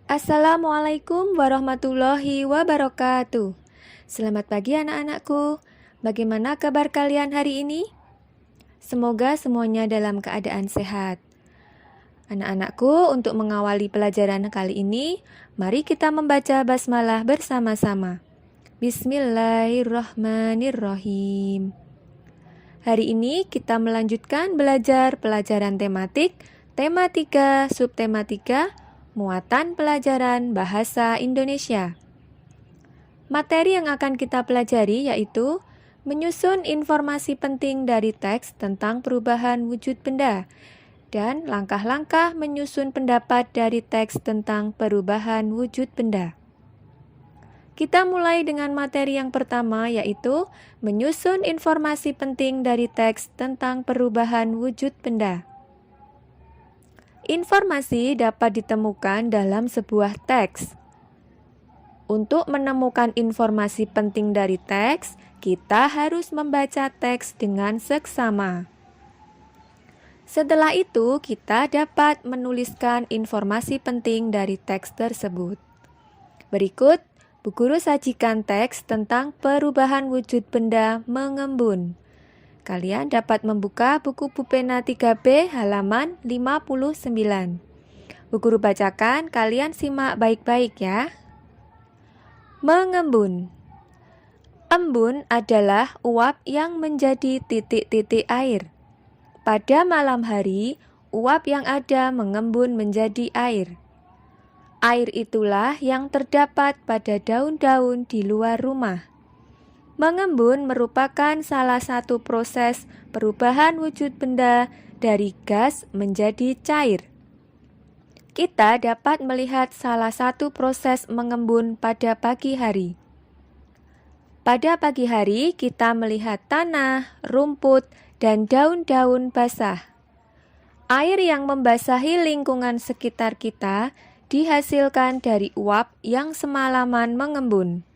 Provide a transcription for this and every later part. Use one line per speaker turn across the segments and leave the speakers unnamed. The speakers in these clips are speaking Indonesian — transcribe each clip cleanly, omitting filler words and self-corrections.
Assalamualaikum warahmatullahi wabarakatuh. Selamat pagi anak-anakku. Bagaimana kabar kalian hari ini? Semoga semuanya dalam keadaan sehat. Anak-anakku, untuk mengawali pelajaran kali ini, mari kita membaca basmalah bersama-sama. Bismillahirrahmanirrahim. Hari ini kita melanjutkan belajar pelajaran tematik, tema 3, subtema 3, muatan pelajaran bahasa Indonesia. Materi yang akan kita pelajari yaitu menyusun informasi penting dari teks tentang perubahan wujud benda dan langkah-langkah menyusun pendapat dari teks tentang perubahan wujud benda. Kita mulai dengan materi yang pertama yaitu menyusun informasi penting dari teks tentang perubahan wujud benda. Informasi dapat ditemukan dalam sebuah teks. Untuk menemukan informasi penting dari teks, kita harus membaca teks dengan seksama. Setelah itu, kita dapat menuliskan informasi penting dari teks tersebut. Berikut, Bu Guru sajikan teks tentang perubahan wujud benda mengembun. Kalian dapat membuka buku Pupena 3B halaman 59. Bu Guru bacakan, kalian simak baik-baik ya. Mengembun. Embun adalah uap yang menjadi titik-titik air. Pada malam hari, uap yang ada mengembun menjadi air. Air itulah yang terdapat pada daun-daun di luar rumah. Mengembun merupakan salah satu proses perubahan wujud benda dari gas menjadi cair. Kita dapat melihat salah satu proses mengembun pada pagi hari. Pada pagi hari, kita melihat tanah, rumput, dan daun-daun basah. Air yang membasahi lingkungan sekitar kita dihasilkan dari uap yang semalaman mengembun.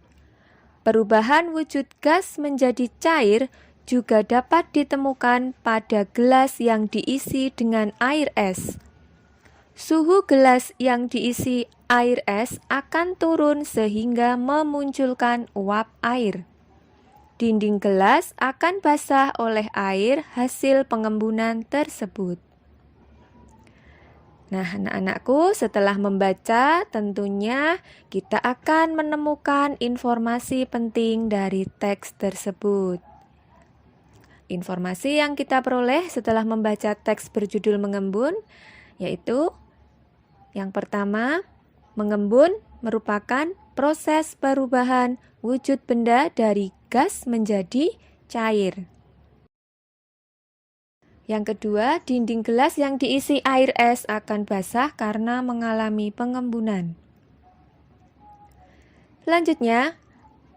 Perubahan wujud gas menjadi cair juga dapat ditemukan pada gelas yang diisi dengan air es. Suhu gelas yang diisi air es akan turun sehingga memunculkan uap air. Dinding gelas akan basah oleh air hasil pengembunan tersebut. Nah, anak-anakku, setelah membaca, tentunya kita akan menemukan informasi penting dari teks tersebut. Informasi yang kita peroleh setelah membaca teks berjudul Mengembun, yaitu yang pertama, mengembun merupakan proses perubahan wujud benda dari gas menjadi cair. Yang kedua, dinding gelas yang diisi air es akan basah karena mengalami pengembunan. Selanjutnya,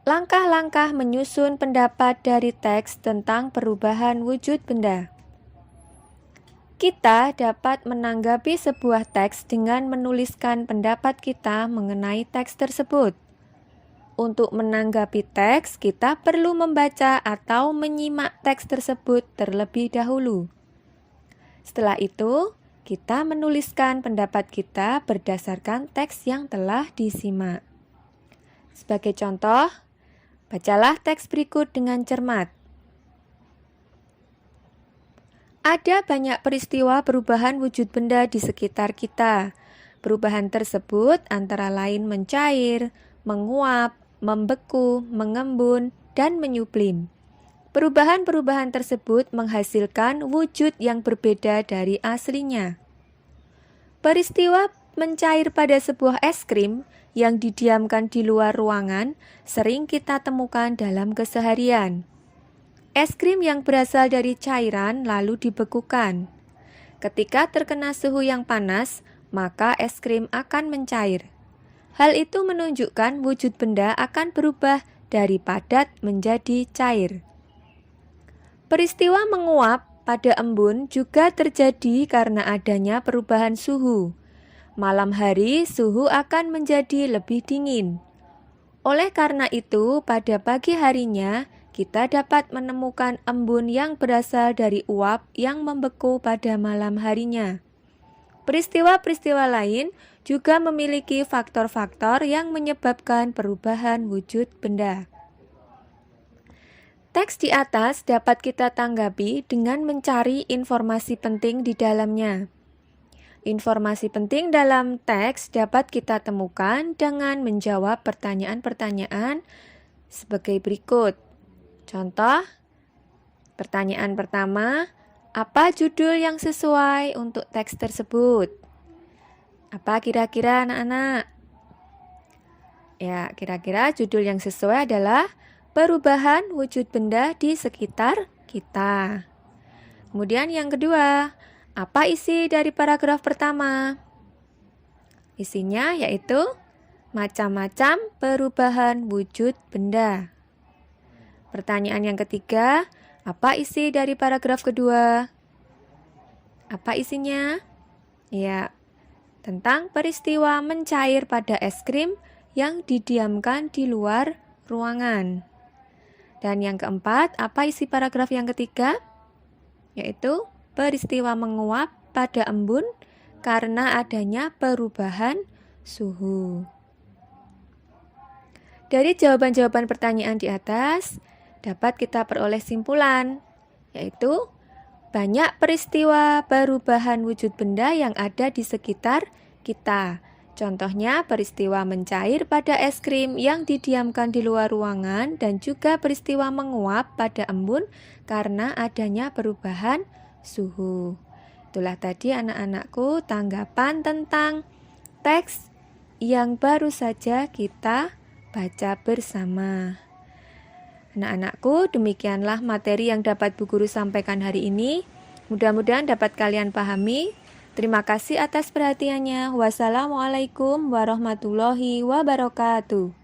langkah-langkah menyusun pendapat dari teks tentang perubahan wujud benda. Kita dapat menanggapi sebuah teks dengan menuliskan pendapat kita mengenai teks tersebut. Untuk menanggapi teks, kita perlu membaca atau menyimak teks tersebut terlebih dahulu. Setelah itu, kita menuliskan pendapat kita berdasarkan teks yang telah disimak. Sebagai contoh, bacalah teks berikut dengan cermat. Ada banyak peristiwa perubahan wujud benda di sekitar kita. Perubahan tersebut antara lain mencair, menguap, membeku, mengembun, dan menyublim. Perubahan-perubahan tersebut menghasilkan wujud yang berbeda dari aslinya. Peristiwa mencair pada sebuah es krim yang didiamkan di luar ruangan sering kita temukan dalam keseharian. Es krim yang berasal dari cairan lalu dibekukan. Ketika terkena suhu yang panas, maka es krim akan mencair. Hal itu menunjukkan wujud benda akan berubah dari padat menjadi cair. Peristiwa menguap pada embun juga terjadi karena adanya perubahan suhu. Malam hari suhu akan menjadi lebih dingin. Oleh karena itu, pada pagi harinya kita dapat menemukan embun yang berasal dari uap yang membeku pada malam harinya. Peristiwa-peristiwa lain juga memiliki faktor-faktor yang menyebabkan perubahan wujud benda. Teks di atas dapat kita tanggapi dengan mencari informasi penting di dalamnya. Informasi penting dalam teks dapat kita temukan dengan menjawab pertanyaan-pertanyaan sebagai berikut. Contoh, pertanyaan pertama, apa judul yang sesuai untuk teks tersebut? Apa kira-kira anak-anak? Ya, kira-kira judul yang sesuai adalah perubahan wujud benda di sekitar kita. Kemudian yang kedua, apa isi dari paragraf pertama? Isinya yaitu macam-macam perubahan wujud benda. Pertanyaan yang ketiga, apa isi dari paragraf kedua? Apa isinya? Ya, tentang peristiwa mencair pada es krim yang didiamkan di luar ruangan. Dan yang keempat, apa isi paragraf yang ketiga? Yaitu peristiwa menguap pada embun karena adanya perubahan suhu. Dari jawaban-jawaban pertanyaan di atas, dapat kita peroleh simpulan, yaitu banyak peristiwa perubahan wujud benda yang ada di sekitar kita. Contohnya peristiwa mencair pada es krim yang didiamkan di luar ruangan dan juga peristiwa menguap pada embun karena adanya perubahan suhu. Itulah tadi anak-anakku tanggapan tentang teks yang baru saja kita baca bersama. Anak-anakku, demikianlah materi yang dapat Bu Guru sampaikan hari ini. Mudah-mudahan dapat kalian pahami. Terima kasih atas perhatiannya. Wassalamualaikum warahmatullahi wabarakatuh.